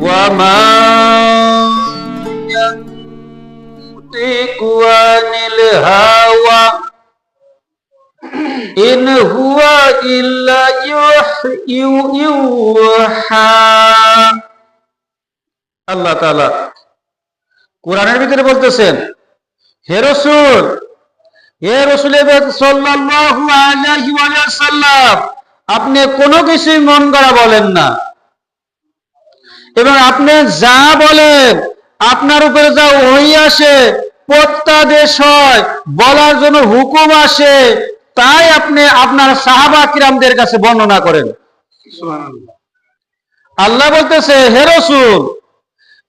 وما ينطق عن الهوى إن هو إلا يوحى আল্লাহ তাআলা কোরআনের ভিতরে বলতেছেন, হে রাসূল সাল্লাল্লাহু আলাইহি ওয়াসাল্লাম, আপনি কোনো কিছুই মন গড়া বলেন না, এবং আপনি যা বলেন আপনার উপরে যা ওহী আসে, প্রত্যাদেশ হয়, বলার জন্য হুকুম আসে, তাই আপনি আপনার সাহাবা কিরামদের কাছে বর্ণনা করেন। সুবহানাল্লাহ। আল্লাহ বলতেছে, হে রাসূল,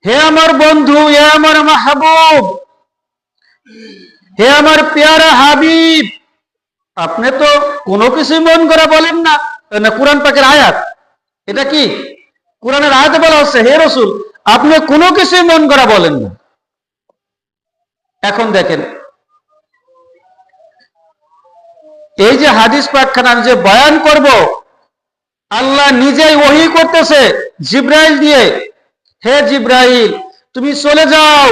হে আমার বন্ধু, হে আমার মাহবুব, হে আমার পেয়ারা হাবিব, আপনি তো কোনো কিছু মন করা বলেন না। কোরআন পাকের আয়াত, এটা কি কোরআনের আয়াতে বলা হচ্ছে, হে রাসূল, আপনি কোনো কিছু মন করা বলেন না। এখন দেখেন, এই যে হাদিস পাকখানা আমি যে বয়ান করব, আল্লাহ নিজেই ওহী করতেছে জিবরাইল দিয়ে, হে জিবরাইল, তুমি চলে যাও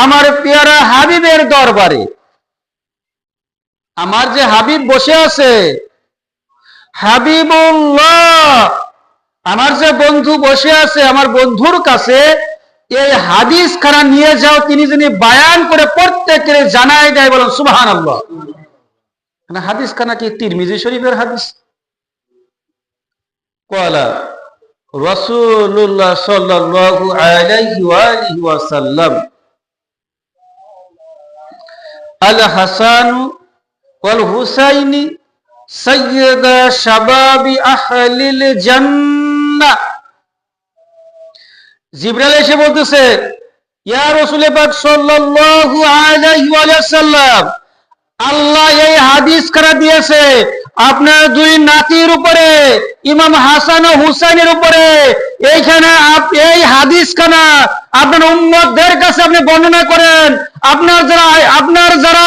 আমার পেয়ারা হাবিবের দরবারে। আমার যে হাবিব বসে আছে, হাবিবুল্লাহ, আমার যে বন্ধু বসে আছে, আমার বন্ধুর কাছে এই হাদিস খানা নিয়ে যাও, তিনি যিনি বায়ান করে প্রত্যেকের জানায় দেয়। বলেন সুবহানাল্লাহ। হাদিস খানা কি তিরমিজি শরীফের হাদিস? ক্বালা রাসূলুল্লাহ সাল্লাল্লাহু আলাইহি ওয়াসাল্লাম, আল হাসান ওয়াল হুসাইনি সাইয়্যিদা শাবাবি আহলিল জান্নাহ। জিবরাইল এসে বলতেছে, ইয়া রাসূল পাক সাল্লাল্লাহু আলাইহি ওয়াসাল্লাম, আল্লাহ এই হাদিস খানা দিয়েছে আপনার দুই নাতির উপরে, ইমাম হাসান ও হুসাইনের উপরে। এইখানে এই হাদিস খানা আপনার উম্মতদের কাছে আপনি বর্ণনা করেন, আপনার যারা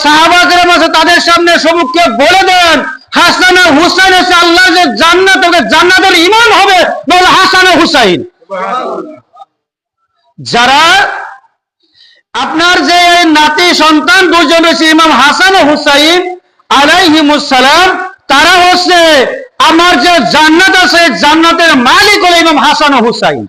সাহাবা কেরাম আছে তাদের সামনে সম্মুখে বলে দেন, হাসান ও হুসাইন হচ্ছে আল্লাহ যে জান্নাত, ওকে জান্নাতের ইমাম হবে বলে হাসান ও হুসাইন। যারা আপনার যে নাতি সন্তান দুজন রয়েছে ইমাম হাসান ও হুসাইন আলাইহিমুস সালাম, তারা হচ্ছে আমার যে জান্নাত আছে, জান্নাতের মালিক হলো ইমাম হাসান ও হুসাইন।